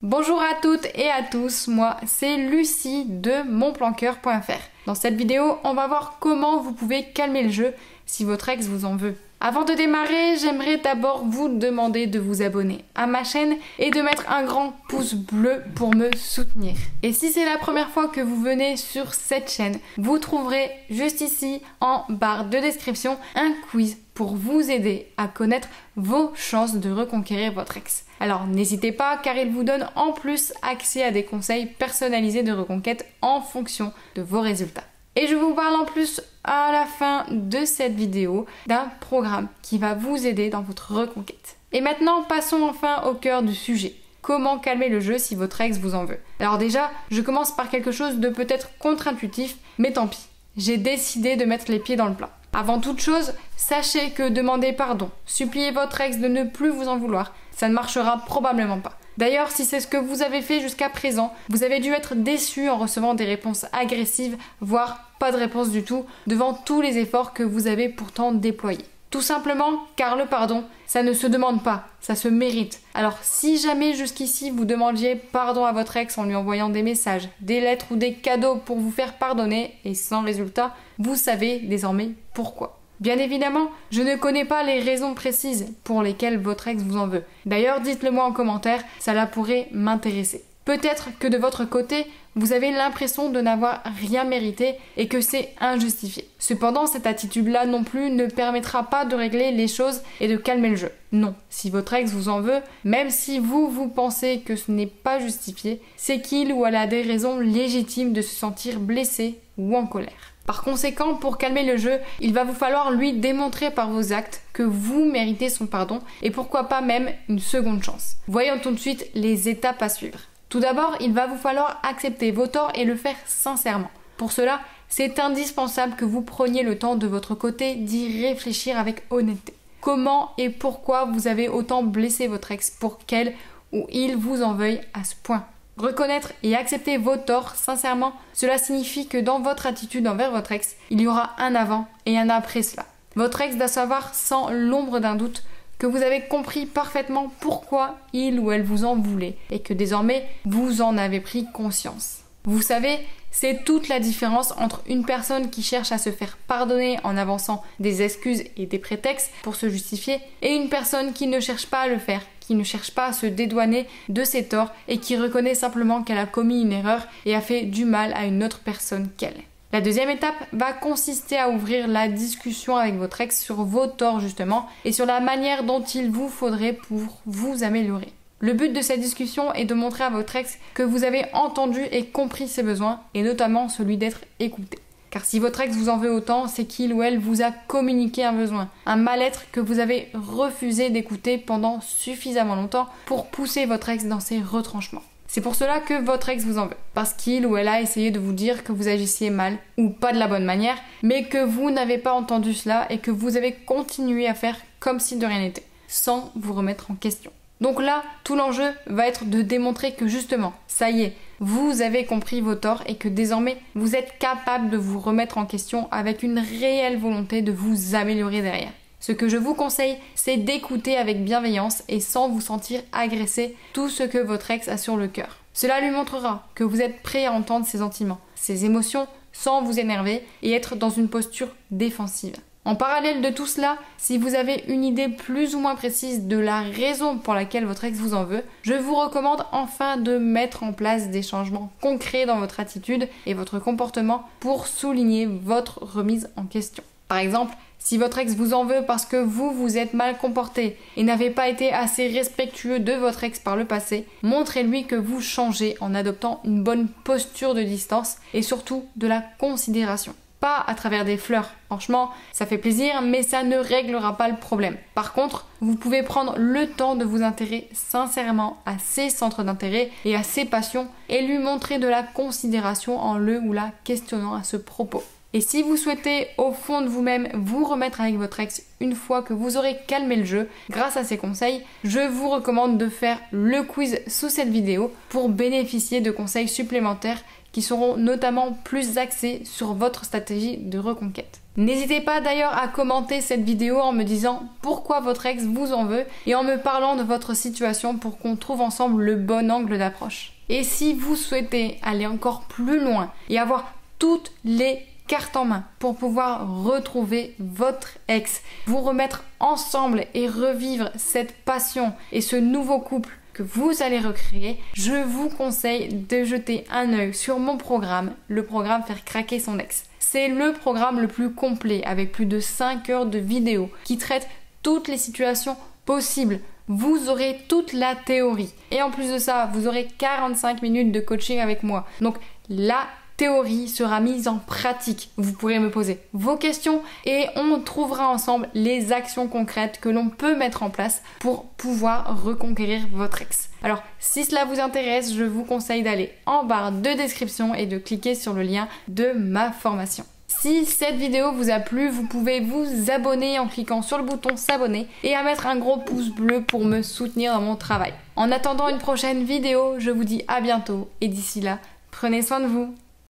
Bonjour à toutes et à tous, moi c'est Lucie de monplancoeur.fr. Dans cette vidéo, on va voir comment vous pouvez calmer le jeu si votre ex vous en veut. Avant de démarrer, j'aimerais d'abord vous demander de vous abonner à ma chaîne et de mettre un grand pouce bleu pour me soutenir. Et si c'est la première fois que vous venez sur cette chaîne, vous trouverez juste ici en barre de description un quiz pour vous aider à connaître vos chances de reconquérir votre ex. Alors n'hésitez pas car il vous donne en plus accès à des conseils personnalisés de reconquête en fonction de vos résultats. Et je vous parle en plus à la fin de cette vidéo d'un programme qui va vous aider dans votre reconquête. Et maintenant, passons enfin au cœur du sujet. Comment calmer le jeu si votre ex vous en veut? Alors déjà, je commence par quelque chose de peut-être contre-intuitif, mais tant pis. J'ai décidé de mettre les pieds dans le plat. Avant toute chose, sachez que demander pardon, supplier votre ex de ne plus vous en vouloir, ça ne marchera probablement pas. D'ailleurs, si c'est ce que vous avez fait jusqu'à présent, vous avez dû être déçu en recevant des réponses agressives, voire pas de réponse du tout, devant tous les efforts que vous avez pourtant déployés. Tout simplement car le pardon, ça ne se demande pas, ça se mérite. Alors si jamais jusqu'ici vous demandiez pardon à votre ex en lui envoyant des messages, des lettres ou des cadeaux pour vous faire pardonner et sans résultat, vous savez désormais pourquoi. Bien évidemment, je ne connais pas les raisons précises pour lesquelles votre ex vous en veut. D'ailleurs, dites-le moi en commentaire, cela pourrait m'intéresser. Peut-être que de votre côté, vous avez l'impression de n'avoir rien mérité et que c'est injustifié. Cependant, cette attitude-là non plus ne permettra pas de régler les choses et de calmer le jeu. Non, si votre ex vous en veut, même si vous pensez que ce n'est pas justifié, c'est qu'il ou elle a des raisons légitimes de se sentir blessé ou en colère. Par conséquent, pour calmer le jeu, il va vous falloir lui démontrer par vos actes que vous méritez son pardon et pourquoi pas même une seconde chance. Voyons tout de suite les étapes à suivre. Tout d'abord, il va vous falloir accepter vos torts et le faire sincèrement. Pour cela, c'est indispensable que vous preniez le temps de votre côté d'y réfléchir avec honnêteté. Comment et pourquoi vous avez autant blessé votre ex pour qu'elle ou il vous en veuille à ce point? Reconnaître et accepter vos torts sincèrement, cela signifie que dans votre attitude envers votre ex, il y aura un avant et un après cela. Votre ex doit savoir sans l'ombre d'un doute que vous avez compris parfaitement pourquoi il ou elle vous en voulait et que désormais vous en avez pris conscience. Vous savez, c'est toute la différence entre une personne qui cherche à se faire pardonner en avançant des excuses et des prétextes pour se justifier et une personne qui ne cherche pas à le faire, qui ne cherche pas à se dédouaner de ses torts et qui reconnaît simplement qu'elle a commis une erreur et a fait du mal à une autre personne qu'elle. La deuxième étape va consister à ouvrir la discussion avec votre ex sur vos torts justement et sur la manière dont il vous faudrait pour vous améliorer. Le but de cette discussion est de montrer à votre ex que vous avez entendu et compris ses besoins et notamment celui d'être écouté. Car si votre ex vous en veut autant, c'est qu'il ou elle vous a communiqué un besoin, un mal-être que vous avez refusé d'écouter pendant suffisamment longtemps pour pousser votre ex dans ses retranchements. C'est pour cela que votre ex vous en veut, parce qu'il ou elle a essayé de vous dire que vous agissiez mal ou pas de la bonne manière, mais que vous n'avez pas entendu cela et que vous avez continué à faire comme si de rien n'était, sans vous remettre en question. Donc là, tout l'enjeu va être de démontrer que justement, ça y est, vous avez compris vos torts et que désormais, vous êtes capable de vous remettre en question avec une réelle volonté de vous améliorer derrière. Ce que je vous conseille, c'est d'écouter avec bienveillance et sans vous sentir agressé tout ce que votre ex a sur le cœur. Cela lui montrera que vous êtes prêt à entendre ses sentiments, ses émotions, sans vous énerver et être dans une posture défensive. En parallèle de tout cela, si vous avez une idée plus ou moins précise de la raison pour laquelle votre ex vous en veut, je vous recommande enfin de mettre en place des changements concrets dans votre attitude et votre comportement pour souligner votre remise en question. Par exemple, si votre ex vous en veut parce que vous êtes mal comporté et n'avez pas été assez respectueux de votre ex par le passé, montrez-lui que vous changez en adoptant une bonne posture de distance et surtout de la considération. Pas à travers des fleurs. Franchement, ça fait plaisir, mais ça ne réglera pas le problème. Par contre, vous pouvez prendre le temps de vous intéresser sincèrement à ses centres d'intérêt et à ses passions et lui montrer de la considération en le ou la questionnant à ce propos. Et si vous souhaitez au fond de vous-même vous remettre avec votre ex une fois que vous aurez calmé le jeu grâce à ces conseils, je vous recommande de faire le quiz sous cette vidéo pour bénéficier de conseils supplémentaires qui seront notamment plus axées sur votre stratégie de reconquête. N'hésitez pas d'ailleurs à commenter cette vidéo en me disant pourquoi votre ex vous en veut et en me parlant de votre situation pour qu'on trouve ensemble le bon angle d'approche. Et si vous souhaitez aller encore plus loin et avoir toutes les cartes en main pour pouvoir retrouver votre ex, vous remettre ensemble et revivre cette passion et ce nouveau couple que vous allez recréer, je vous conseille de jeter un œil sur mon programme, le programme Faire craquer son ex. C'est le programme le plus complet avec plus de 5 heures de vidéos qui traite toutes les situations possibles. Vous aurez toute la théorie. Et en plus de ça, vous aurez 45 minutes de coaching avec moi. Donc la théorie sera mise en pratique. Vous pourrez me poser vos questions et on trouvera ensemble les actions concrètes que l'on peut mettre en place pour pouvoir reconquérir votre ex. Alors, si cela vous intéresse, je vous conseille d'aller en barre de description et de cliquer sur le lien de ma formation. Si cette vidéo vous a plu, vous pouvez vous abonner en cliquant sur le bouton s'abonner et à mettre un gros pouce bleu pour me soutenir dans mon travail. En attendant une prochaine vidéo, je vous dis à bientôt et d'ici là, prenez soin de vous.